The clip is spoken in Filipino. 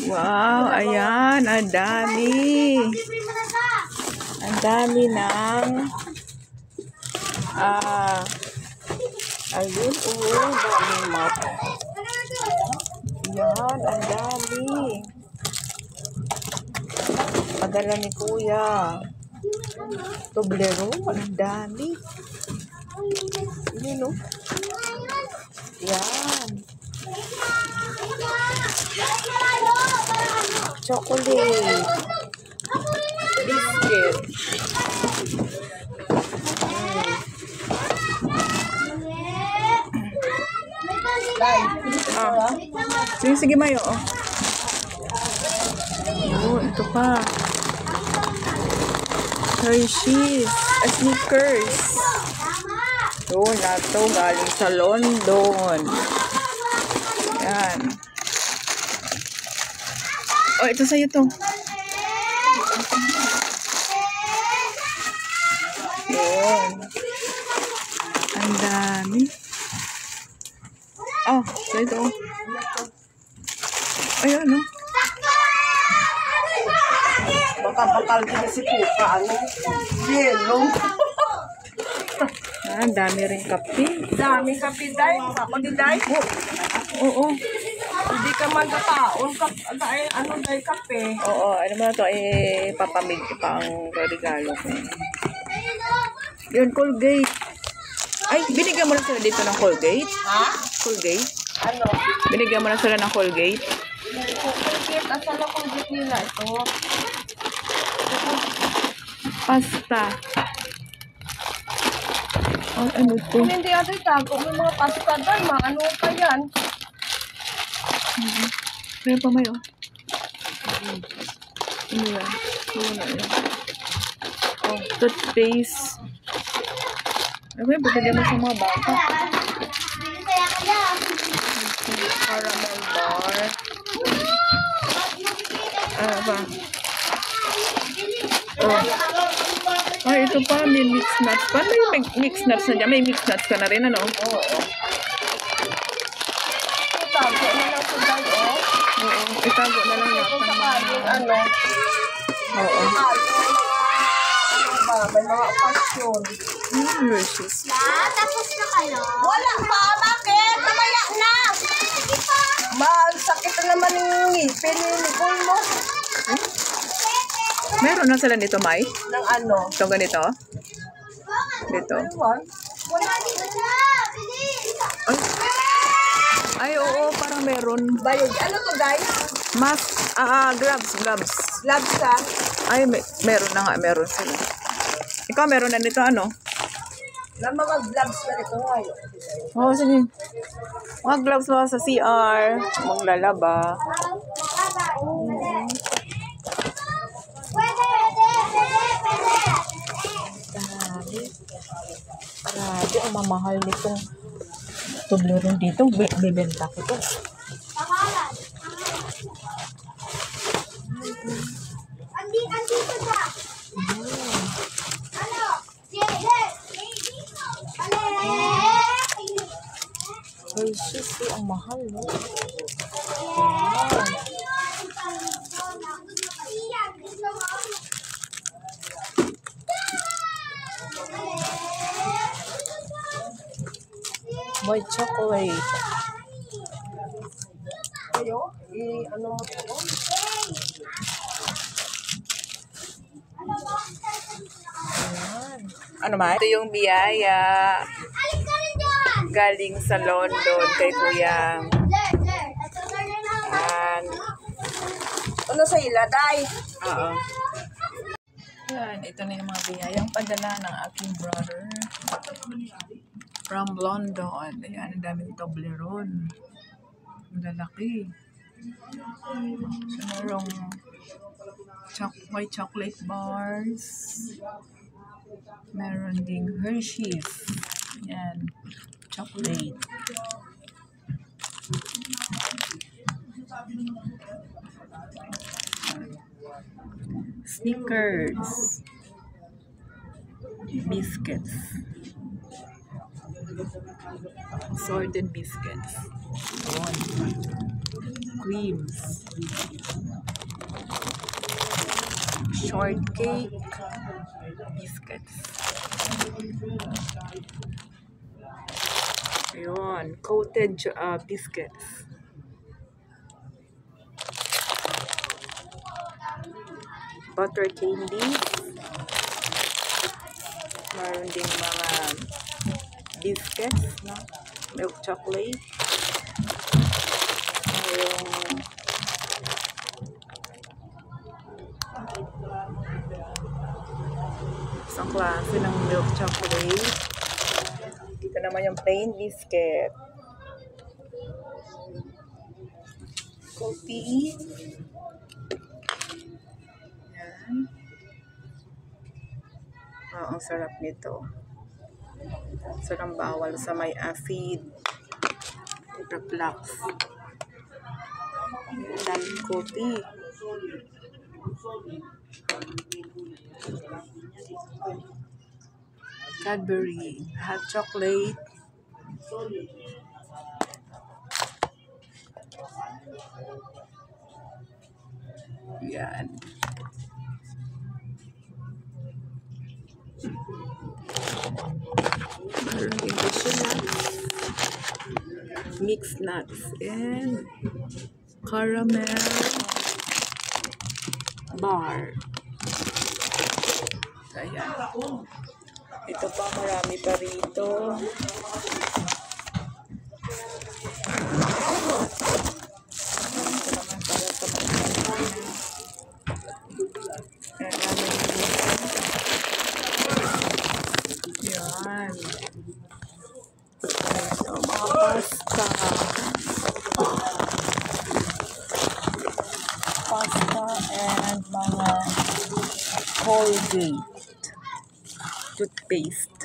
Wow, ayan, ang dami. Ang dami ng ayun, daming map. Yan, ang dami. Padala ni Kuya. Toblerone, ang dami. Yun, no? Yan. Chocolate. Biscuit. Sige, Mayo. Oh, ito pa. Hershey's. Snickers. Oh, nato galing sa London. Yan. Oh, ito sa'yo to. Yan. Ang dami. Oh, ito. Ayan, no? Bakal din si Puka, ano? Yellow. Ang dami rin kape. Dami kape, Day. Ako di, Day. Oo. Hindi ka magkataon. Ano, Day, kape? Oo, ano mo na ito? Papamig pa ang regalo ko. Yun, Colgate. Ay, binigyan mo na sila dito ng Colgate? Ha? Colgate? Ano? Binigyan mo na sila ng Colgate? Colgate. Asan ang Colgate nila? Ito. Pasta. Oh, ano ito? Kung hindi ito itago, may mga pasta, Day. Ano pa yan? Kaya pa mayo. Ano yan? Ano na yan? Oh, toothpaste. Ano yung bibigyan mo sa mga bata? Caramel bar. Ano ba? Oh. Ay, ito pa. May mixed nuts pa. May mixed nuts na dyan. May mixed nuts ka na rin, ano? Oo. Itago na lang sa Day, oh. Oo. Itago na lang lahat Kung ng sakaling, ano? Oo. May mga okasyon. Delicious. Tapos na kayo? Wala pa, bakit? Mamaya na! Sakit na naman yung ngipin ni Nicole mo. Meron na sila nito, Mai? Ng ano? Itong ganito? Dito. Ewan. Wala dito na! Bilis! Ay, oo, parang meron. Bayog. Ano to, guys? Gloves. Labs ka? Ay, meron na nga, meron sila. Ikaw, meron na nito, ano? Na mga gloves na ito ngayon. Oo, sige. Mga gloves mo sa CR. Maglalaba. Pwede! Grabe, ang mamahal nitong Toblerone dito. Bibenta ko to. Pangalan! Andito siya! Ano? Hershey's, ang mahal, no? White chocolate. Kayo? Ano mo ito? Ayan. Ano ba? Ito yung biyaya. Galing sa London kay Kuya. Ayan. Ano sa ila, Day? Oo. Ayan, ito na yung mga biyayang padala ng aking brother. From London. Ayan, ang daming Toblerone. Ang lalaki. So, merong White chocolate bars. Meron ding Hershey's. Yan. Chocolate. Snickers. Biscuits. Assorted biscuits. Creams. Shortcake. Biscuits. Ayun. Coated biscuits. Butter candies. Meron ding mga biscuits, no? Milk chocolate. Yung isang klase ng milk chocolate. Dito naman yung plain biscuit. Coffee. Yan. Ang sarap nito. Sarang bawal sa may acid. Reflux. Daming coffee. Cadbury. Hot chocolate. Yan. Meron din cashew nuts, mixed nuts, and caramel bar. Ayan. Ito pa, marami pa rito. Yan. So, mga pasta. And mga Colgate toothpaste.